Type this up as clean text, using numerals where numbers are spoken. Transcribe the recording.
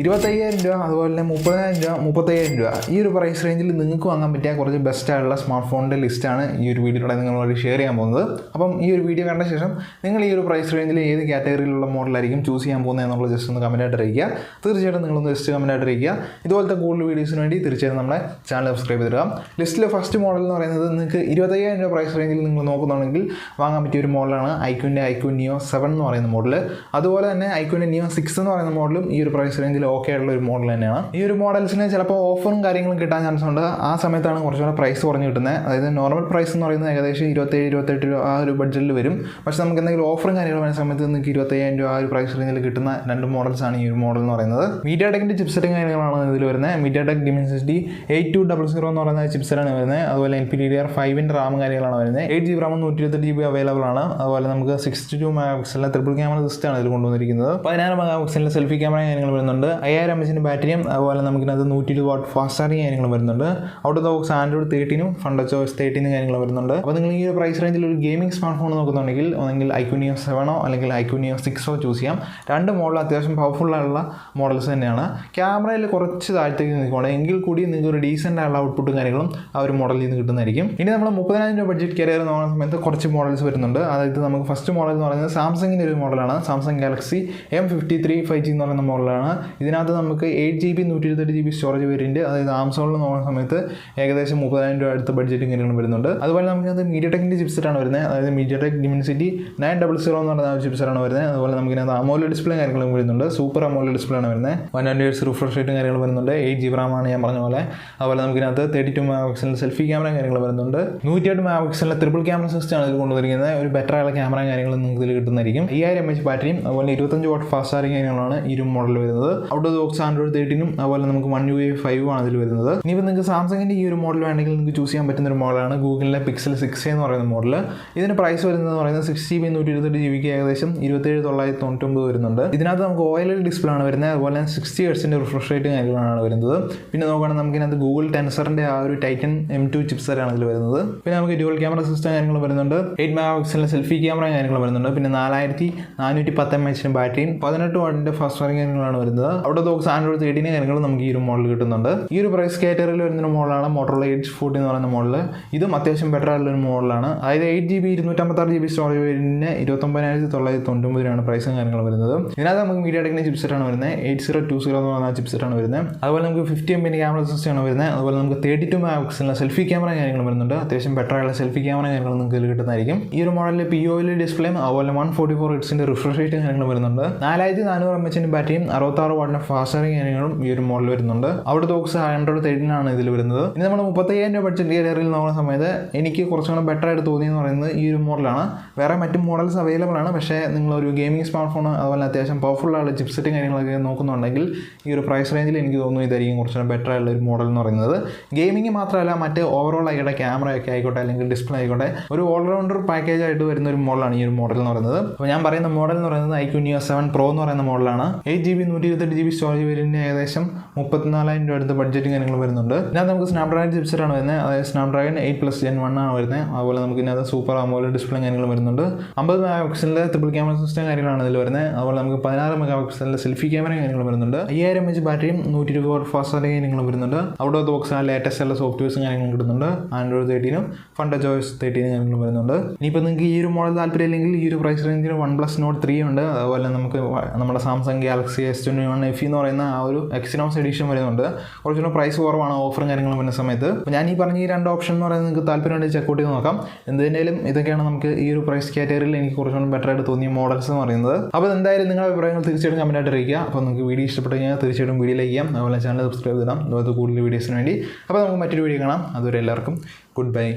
25,000 രൂപ അതുപോലെ തന്നെ 30,000 രൂപ 35,000 രൂപ ഈ ഒരു പ്രൈസ് റേഞ്ചിൽ നിങ്ങൾക്ക് വാങ്ങാൻ പറ്റിയ കുറച്ച് ബെസ്റ്റ് ആയിട്ടുള്ള സ്മാർട്ട് ഫോണിൻ്റെ ലിസ്റ്റാണ് ഈ ഒരു വീഡിയോയിലൂടെ നിങ്ങളോട് ഷെയർ ചെയ്യാൻ പോകുന്നത്. അപ്പം ഈ ഒരു വീഡിയോ കണ്ട ശേഷം നിങ്ങൾ ഈ ഒരു പ്രൈസ് റേഞ്ചിൽ ഏത് കാറ്റഗറിയിലുള്ള മോഡലായിരിക്കും ചൂസ് ചെയ്യാൻ പോകുന്നത് എന്നുള്ള ജസ്റ്റ് ഒന്ന് കമൻറ്റായിട്ട് അറിയിക്കുക. തീർച്ചയായിട്ടും നിങ്ങളൊന്ന് ജസ്റ്റ് കമൻറ്റായിട്ട് അറിയിക്കുക. ഇതുപോലത്തെ കൂടുതൽ വീഡിയോസിന് വേണ്ടി തീർച്ചയായിട്ടും നമ്മുടെ ചാനൽ സബ്സ്ക്രൈബ് ചെയ്തിടുക. ലിസ്റ്റിലെ ഫസ്റ്റ് മോഡൽ എന്ന് പറയുന്നത് നിങ്ങൾക്ക് 25,000 രൂപ പ്രൈസ് റേഞ്ചിൽ നിങ്ങൾ നോക്കുന്നുണ്ടെങ്കിൽ വാങ്ങാൻ പറ്റിയ ഒരു മോഡലാണ് ഐക്യൂൻ്റെ നിയോ 7 എന്ന് പറയുന്ന മോഡൽ. അതുപോലെ തന്നെ ഐക്യൂൻ്റെ നിയോ 6 എന്ന് പറയുന്ന മോഡലും ഈ ഒരു പ്രൈസ് റേഞ്ചിൽ ഓക്കെ ആയിട്ടുള്ള ഒരു മോഡൽ തന്നെയാണ്. ഈ ഒരു മോഡൽസിന് ചിലപ്പോൾ ഓഫറും കാര്യങ്ങളും കിട്ടാൻ ചാൻസ് ഉണ്ട്. ആ സമയത്താണ് കുറച്ചുകൂടെ പ്രൈസ് കുറഞ്ഞ് കിട്ടുന്നത്. അതായത് നോർമൽ പ്രൈസ് എന്ന് പറയുന്നത് ഏകദേശം 27-28 രൂപ ആ ഒരു ബഡ്ജറ്റിൽ വരും. പക്ഷേ നമുക്ക് എന്തെങ്കിലും ഓഫറും കാര്യങ്ങളും വരുന്ന സമയത്ത് നിങ്ങൾക്ക് 25,000 രൂപ ആ ഒരു പ്രൈസ് റേഞ്ചിൽ കിട്ടുന്ന രണ്ട് മോഡൽസാണ് ഈ ഒരു മോഡൽ എന്ന് പറയുന്നത്. മീഡിയാടെക്കിൻ്റെ ചിപ്സെറ്റും കാര്യങ്ങളാണ് ഇതിൽ വരുന്നത്. മീഡിയാടെക് Dimensity 8200 എന്ന് പറയുന്ന ചിപ്സെറ്റാണ് വരുന്നത്. അതുപോലെ LPDDR5 റാമും കാര്യങ്ങളാണ് വരുന്നത്. 8GB റാമും 128GB അവൈലബിൾ ആണ്. അതുപോലെ നമുക്ക് 62 മെഗാപിക്സലിലെ ട്രിപ്പിൾ ക്യാമറ സിസ്റ്റമാണ് ഇതിൽ കൊണ്ടുവന്നിരിക്കുന്നത്. 16 മെഗാപിക്സലിലെ സെൽഫി ക്യാമറ കാര്യങ്ങൾ വരുന്നുണ്ട്. 5000 mAh ബാറ്ററിയും അതുപോലെ നമുക്കിനകത്ത് 120 വാട്ട് ഫാസ്റ്റ് ചാർജിങ് കാര്യങ്ങൾ വരുന്നുണ്ട്. Out of the box Android 13 FreshOS 13 കാര്യങ്ങൾ വരുന്നുണ്ട്. അപ്പോൾ നിങ്ങൾ ഈ ഒരു പ്രൈസ് റേഞ്ചിൽ ഒരു ഗെയിമിംഗ് സ്മാർട്ട് ഫോൺ നോക്കുന്നുണ്ടെങ്കിൽ ഒന്നെങ്കിൽ ഐക്യൂനിയോ 7 അല്ലെങ്കിൽ ഐക്യൂനിയോ 6 ചൂസ് ചെയ്യാം. രണ്ട് മോഡൽ അത്യാവശ്യം പവർഫുൾ ആയിട്ടുള്ള മോഡൽസ് തന്നെയാണ്. ക്യാമറയിൽ കുറച്ച് താഴത്തേക്ക് നിൽക്കുകയാണ് എങ്കിൽ കൂടി നിങ്ങൾക്ക് ഒരു ഡീസൻ്റ് ആയിട്ടുള്ള ഔട്ട്പുട്ടും കാര്യങ്ങളും ആ ഒരു മോഡലിൽ നിന്ന് കിട്ടുന്നതായിരിക്കും. ഇനി നമ്മൾ 30,000 രൂപ ബഡ്ജറ്റ് കാറ്റഗറി നോക്കുന്ന സമയത്ത് കുറച്ച് മോഡൽസ് വരുന്നുണ്ട്. അതായത് നമുക്ക് ഫസ്റ്റ് മോഡൽ എന്ന് പറയുന്നത് സാംസങ്ങിൻ്റെ ഒരു മോഡലാണ്. സാംസങ് ഗാലക്സി M53 5G എന്ന് പറയുന്ന മോഡലാണ്. ഇതിനകത്ത് നമുക്ക് 8GB 128GB സ്റ്റോറേജ് വേരിയൻറ്റ്, അതായത് ആംസോണിൽ നോക്കുന്ന സമയത്ത് ഏകദേശം 30,000 രൂപ അടുത്ത ബഡ്ജറ്റും കാര്യങ്ങളും വരുന്നുണ്ട്. അതുപോലെ നമുക്കത് മീഡിയാടെക്കിൻ്റെ ചിപ്സെറ്റാണ് വരുന്നത്. അതായത് മീഡിയാടെക് Dimensity 900 എന്ന് പറയുന്ന ചിപ്സെറ്റാണ് വരുന്നത്. അതുപോലെ നമുക്കിനകത്ത് AMOLED ഡിസ്പ്ലേ കാര്യങ്ങളും വരുന്നുണ്ട്. സൂപ്പർ AMOLED ഡിസ്പ്ലേ ആണ് വരുന്നത്. 120 Hz റിഫ്രഷ് റേറ്റും കാര്യങ്ങളും വരുന്നുണ്ട്. 8GB റാമാണ് ഞാൻ പറഞ്ഞ പോലെ. അതുപോലെ നമുക്കിനകത്ത് 32 മെഗാപിക്സലിൻ്റെ സെൽഫി ക്യാമറ കാര്യങ്ങൾ വരുന്നുണ്ട്. 108 മെഗാപിക്സലിൻ്റെ ട്രിപ്പിൾ ക്യാമറ സിസ്റ്റമാണ് ഇതിൽ കൊണ്ടുവന്നിരിക്കുന്നത്. ഒരു ബെറ്റർ ആയുള്ള ക്യാമറ കാര്യങ്ങളും നിങ്ങൾക്ക് ഇതിൽ കിട്ടുന്നതായിരിക്കും. 5000 mAh ബാറ്ററിയും അതുപോലെ 25 വാട്ട് ഫാസ്റ്റ് ചാർജിങ് കാര്യങ്ങളാണ് ഈ ഒരു മോഡൽ വരുന്നത്. Out of the box Android 13 അതുപോലെ നമുക്ക് 1 UI 5 ആണ് ഇതിൽ വരുന്നത്. ഇനിയിപ്പോൾ നിങ്ങൾക്ക് സാംസങ്ങിൻ്റെ ഈ ഒരു മോഡൽ വേണമെങ്കിൽ നിങ്ങൾക്ക് ചൂസ് ചെയ്യാൻ പറ്റുന്ന ഒരു മോഡലാണ് ഗൂഗിളിലെ Pixel 6a എന്ന് പറയുന്ന മോഡൽ. ഇതിന് പ്രൈസ് വരുന്നത് പറയുന്നത് 6GB 128GB ഏകദേശം 27,999 വരുന്നുണ്ട്. ഇതിനകത്ത് നമുക്ക് OLED ഡിസ്പ്ലേ ആണ് വരുന്നത്. അതുപോലെ 60 Hz റിഫ്രഷ് റേറ്റും കാര്യങ്ങളാണ് വരുന്നത്. പിന്നെ നോക്കുകയാണെങ്കിൽ നമുക്കിനകത്ത് ഗൂഗിൾ ടെൻസറിൻ്റെ ആ ഒരു Titan M2 ചിപ്സെറ്റാണ് ഇതിൽ വരുന്നത്. പിന്നെ നമുക്ക് ഡ്യുവൽ ക്യാമറ സിസ്റ്റം കാര്യങ്ങൾ വരുന്നുണ്ട്. 8 മെഗാപിക്സലിൻ്റെ സെൽഫി ക്യാമറ കാര്യങ്ങൾ വരുന്നുണ്ട്. പിന്നെ 4410 mAh ബാറ്ററിയും 18 വാട്ടിൻ്റെ ഫാസ്റ്റ് ചാർജിങ് കാര്യങ്ങളാണ് വരുന്നത്. ഔട്ട് ഓഫ് ബോക്സ് Android 13 കാര്യങ്ങൾ നമുക്ക് ഈ ഒരു മോഡൽ കിട്ടുന്നുണ്ട്. ഈ ഒരു പ്രൈസ് കാറ്റഗറിയിൽ വരുന്ന മോഡലാണ് Motorola Edge 40 എന്ന് പറയുന്ന മോഡൽ. ഇതും അത്യാവശ്യം ബെറ്റർ ആയിട്ടുള്ള ഒരു മോഡലാണ്. അതായത് 8GB 256GB സ്റ്റോറേജ് വേരിയൻറ്റിന് 29,999 പ്രൈസും കാര്യങ്ങൾ വരുന്നത്. ഇതിനകത്ത് നമുക്ക് മീഡിയാടെക്കിൻ്റെ ചിപ്സെറ്റാണ് വരുന്നത്. 8020 എന്ന് പറയുന്ന ചിപ്സെറ്റാണ് വരുന്നത്. അതുപോലെ നമുക്ക് 50 MP ക്യാമറ സിസ്റ്റമാണ് വരുന്നത്. അതുപോലെ നമുക്ക് 32 മെഗാപിക്സലിൻ്റെ സെൽഫി ക്യാമറ കാര്യങ്ങൾ വരുന്നുണ്ട്. അത്യാവശ്യം ബെറ്റർ ആയിട്ടുള്ള സെൽഫി ക്യാമറ കാര്യങ്ങൾ നിങ്ങൾക്ക് ഇതിൽ കിട്ടുന്നതായിരിക്കും. ഈ ഒരു മോഡലിൽ POLED ഡിസ്പ്ലേയും അതുപോലെ 144 Hz റിഫ്രഷ് റേറ്റും കാര്യങ്ങൾ വരുന്നുണ്ട്. 4400 mAh ബാറ്ററിയും 66 വാട്ടിൻ്റെ ഫാസ്റ്റ് ചാർജിങ് കാര്യങ്ങളും ഈ ഒരു മോഡൽ വരുന്നുണ്ട്. ഔട്ട് ബോക്സ് Android 13 ആണ് ഇതിൽ വരുന്നത്. ഇനി നമ്മൾ 30,000 രൂപ ബഡ്ജറ്റ് കാറ്റഗറിയിൽ നോക്കുന്ന സമയത്ത് എനിക്ക് കുറച്ചുകൂടെ ബെറ്റർ ആയിട്ട് തോന്നിയെന്ന് പറയുന്നത് ഈ ഒരു മോഡലാണ്. വേറെ മറ്റു മോഡൽസ് അവൈലബിൾ ആണ്. പക്ഷേ നിങ്ങളൊരു ഗെയിമിംഗ് സ്മാർട്ട് ഫോൺ അതുപോലെ അത്യാവശ്യം പവർഫുൾ ആയിട്ടുള്ള ചിപ്സെറ്റും കാര്യങ്ങളൊക്കെ നോക്കുന്നുണ്ടെങ്കിൽ ഈ ഒരു പ്രൈസ് റേഞ്ചിൽ എനിക്ക് തോന്നുന്നു ഇതായിരിക്കും കുറച്ചുകൂടെ ബെറ്റർ ആയിട്ടുള്ള ഒരു മോഡൽ എന്ന് പറയുന്നത്. ഗെയിമിംഗ് മാത്രമല്ല മറ്റ് ഓവറോൾ ആയിക്കോട്ടെ, ക്യാമറയൊക്കെ ആയിക്കോട്ടെ അല്ലെങ്കിൽ ഡിസ്പ്ലേ ആയിക്കോട്ടെ, ഒരു ഓൾറൗണ്ടർ പാക്കേജ് ആയിട്ട് വരുന്ന ഒരു മോഡലാണ് ഈ ഒരു മോഡൽ എന്ന് പറയുന്നത്. അപ്പോൾ ഞാൻ പറയുന്ന മോഡൽ എന്ന് പറയുന്നത് ഐക്യൂനിയോ 7 Pro എന്ന് പറയുന്ന മോഡലാണ്. 8GB 128GB സ്റ്റോറേജ് വേരിയൻറ്റിന് ഏകദേശം 34,000 രൂപ അടുത്ത ബഡ്ജറ്റും കാര്യങ്ങൾ വരുന്നുണ്ട്. ഇതിനകത്ത് നമുക്ക് സ്നാപ്ഡ്രാഗൺ ചിപ്സെറ്റാണ് വരുന്നത്. അതായത് സ്നാപ്ഡ്രാഗൺ 8+ Gen 1 ആണ് വരുന്നത്. അതുപോലെ നമുക്ക് ഇതിനകത്ത് സൂപ്പർ AMOLED ഡിസ്പ്ലേ കാര്യങ്ങൾ വരുന്നുണ്ട്. 50 മെഗാപിക്സലിൻ്റെ ട്രിപ്പിൾ ക്യാമറ സിസ്റ്റം കാര്യങ്ങളാണ് ഇതിൽ വരുന്നത്. അതുപോലെ നമുക്ക് 16 മെഗാപിക്സലിൻ്റെ സെൽഫി ക്യാമറ കാര്യങ്ങൾ വരുന്നുണ്ട്. 5000 mAh ബാറ്ററിയും 120 വാട്ട് ഫാസ്റ്റ് ചാർജിങ് കാര്യങ്ങളും വരുന്നുണ്ട്. Out of the box latest ഉള്ള സോഫ്റ്റ്വെയർസും കാര്യങ്ങളും കിട്ടുന്നുണ്ട്. Android 13 FreshOS 13 കാര്യങ്ങളും വരുന്നുണ്ട്. ഇനിയിപ്പോൾ നിങ്ങൾക്ക് ഈ ഒരു മോഡൽ താല്പര്യമില്ലെങ്കിൽ ഈ ഒരു പ്രൈസ് റേഞ്ചിൽ OnePlus Nord 3 ഉണ്ട്. അതുപോലെ നമുക്ക് നമ്മുടെ സാംസങ് ഗാലക്സി S21 FE എന്ന് പറയുന്ന ആ ഒരു എക്സിനോസ് എഡിഷൻ വരുന്നുണ്ട്. കുറച്ചുകൂടെ പ്രൈസ് കുറവാണ് ഓഫറും കാര്യങ്ങളും വരുന്ന സമയത്ത്. അപ്പോൾ ഞാൻ ഈ പറഞ്ഞ ഈ രണ്ട് ഓപ്ഷൻ എന്ന് പറയുന്നത് നിങ്ങൾക്ക് താല്പര്യമുണ്ടെങ്കിൽ ചെക്കൗട്ട് ചെയ്ത് നോക്കാം. എന്തിനായാലും ഇതൊക്കെയാണ് നമുക്ക് ഈ ഒരു പ്രൈസ് കാറ്റഗറിയിൽ എനിക്ക് കുറച്ചുകൂടെ ബെറ്റർ ആയിട്ട് തോന്നിയ മോഡൽസ് എന്ന് പറയുന്നത്. അപ്പോൾ എന്തായാലും നിങ്ങളുടെ അഭിപ്രായങ്ങൾ തീർച്ചയായിട്ടും കമൻറ്റായിട്ട് അറിയിക്കുക. അപ്പോൾ നിങ്ങൾക്ക് വീഡിയോ ഇഷ്ടപ്പെട്ട് കഴിഞ്ഞാൽ തീർച്ചയായിട്ടും വീഡിയോ ലൈക്ക് ചെയ്യാം. അതുപോലെ ചാനൽ സബ്സ്ക്രൈബ് ചെയ്താം അതുപോലെ കൂടുതൽ വീഡിയോസിന് വേണ്ടി. അപ്പോൾ നമുക്ക് മറ്റൊരു വീഡിയോ കാണാം. അതുവരെ എല്ലാവർക്കും ഗുഡ് ബൈ.